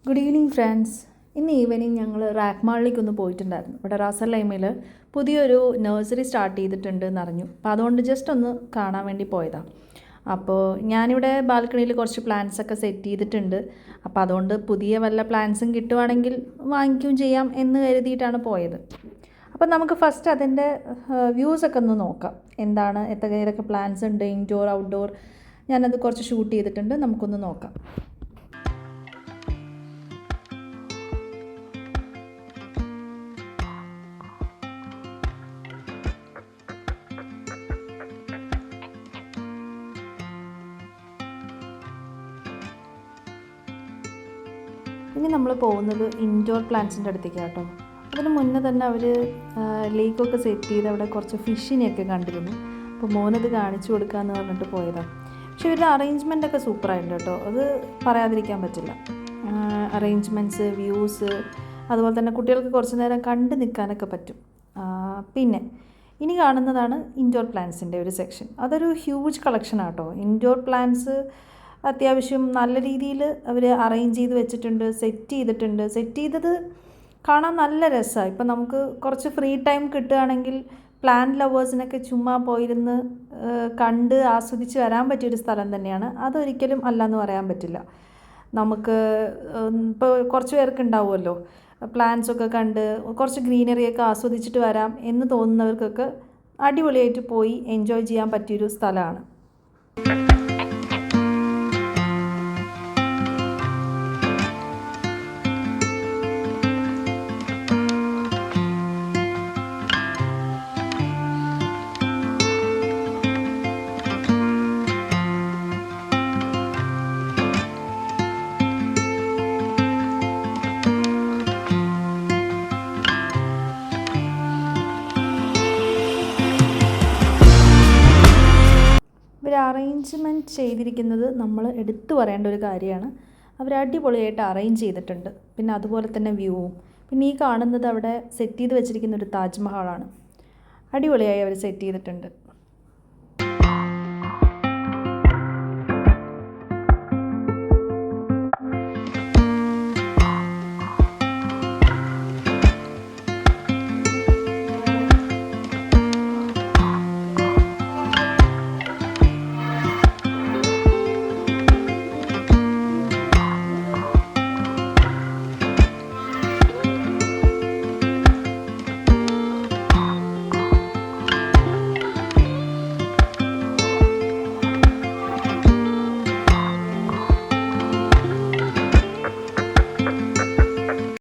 Good evening friends. ഇന്ന് evening ഞങ്ങൾ rack മാളിലേക്കൊന്ന് പോയിട്ടുണ്ടായിരുന്നു. ഇവിടെ റാസൽ ലൈമയിൽ പുതിയൊരു നഴ്സറി സ്റ്റാർട്ട് ചെയ്തിട്ടുണ്ട് എന്നറിഞ്ഞു. അപ്പോൾ അതുകൊണ്ട് ജസ്റ്റ് ഒന്ന് കാണാൻ വേണ്ടി പോയതാണ്. അപ്പോൾ ഞാനിവിടെ ബാൽക്കണിയിൽ കുറച്ച് പ്ലാന്റ്സ് ഒക്കെ സെറ്റ് ചെയ്തിട്ടുണ്ട്. അപ്പോൾ അതുകൊണ്ട് പുതിയ വല്ല പ്ലാന്റ്സും കിട്ടുവാണെങ്കിൽ വാങ്ങിക്കുകയും ചെയ്യാം എന്ന് കരുതിയിട്ടാണ് പോയത്. അപ്പോൾ നമുക്ക് ഫസ്റ്റ് അതിൻ്റെ വ്യൂസൊക്കെ ഒന്ന് നോക്കാം. എന്താണ് ഏതൊക്കെ പ്ലാന്റ്സ് ഉണ്ട്, ഇൻഡോർ ഔട്ട്ഡോർ. ഞാനത് കുറച്ച് ഷൂട്ട് ചെയ്തിട്ടുണ്ട്. നമുക്കൊന്ന് നോക്കാം. ഇനി നമ്മൾ പോകുന്നത് ഇൻഡോർ പ്ലാന്റ്സിൻ്റെ അടുത്തേക്ക് കേട്ടോ. അതിന് മുന്നേ തന്നെ അവർ ലേക്കൊക്കെ സെറ്റ് ചെയ്ത് അവിടെ കുറച്ച് ഫിഷിനെയൊക്കെ കണ്ടിരുന്നു. അപ്പോൾ മോനത് കാണിച്ചു കൊടുക്കാമെന്ന് പറഞ്ഞിട്ട് പോയതാണ്. പക്ഷേ ഇവരുടെ അറേഞ്ച്മെൻ്റൊക്കെ സൂപ്പറായിട്ടുണ്ട് കേട്ടോ. അത് പറയാതിരിക്കാൻ പറ്റില്ല. അറേഞ്ച്മെൻറ്റ്സ്, വ്യൂസ്, അതുപോലെ തന്നെ കുട്ടികൾക്ക് കുറച്ച് നേരം കണ്ടു നിൽക്കാനൊക്കെ പറ്റും. പിന്നെ ഇനി കാണുന്നതാണ് ഇൻഡോർ പ്ലാന്റ്സിൻ്റെ ഒരു സെക്ഷൻ. അതൊരു ഹ്യൂജ് കളക്ഷനാണ് കേട്ടോ. ഇൻഡോർ പ്ലാന്റ്സ് അത്യാവശ്യം നല്ല രീതിയിൽ അവർ അറേഞ്ച് ചെയ്ത് വെച്ചിട്ടുണ്ട്, സെറ്റ് ചെയ്തത് കാണാൻ നല്ല രസമാണ്. ഇപ്പം നമുക്ക് കുറച്ച് ഫ്രീ ടൈം കിട്ടുകയാണെങ്കിൽ പ്ലാന്റ് ലവേഴ്സിനൊക്കെ ചുമ്മാ പോയിരുന്ന് കണ്ട് ആസ്വദിച്ച് വരാൻ പറ്റിയൊരു സ്ഥലം തന്നെയാണ്. അതൊരിക്കലും അല്ലയെന്ന് പറയാൻ പറ്റില്ല. നമുക്ക് ഇപ്പോൾ കുറച്ച് പേർക്ക് ഉണ്ടാവുമല്ലോ, പ്ലാന്റ്സൊക്കെ കണ്ട് കുറച്ച് ഗ്രീനറിയൊക്കെ ആസ്വദിച്ചിട്ട് വരാം എന്ന് തോന്നുന്നവർക്കൊക്കെ അടിപൊളിയായിട്ട് പോയി എൻജോയ് ചെയ്യാൻ പറ്റിയൊരു സ്ഥലമാണ്. ഇവർ അറേഞ്ച്മെൻറ്റ് ചെയ്തിരിക്കുന്നത് നമ്മൾ എടുത്തു പറയേണ്ട ഒരു കാര്യമാണ്. അവർ അടിപൊളിയായിട്ട് അറേഞ്ച് ചെയ്തിട്ടുണ്ട്. പിന്നെ അതുപോലെ തന്നെ വ്യൂവും. പിന്നെ ഈ കാണുന്നത് അവിടെ സെറ്റ് ചെയ്ത് വെച്ചിരിക്കുന്ന ഒരു താജ്മഹലാണ്. അടിപൊളിയായി അവർ സെറ്റ് ചെയ്തിട്ടുണ്ട്.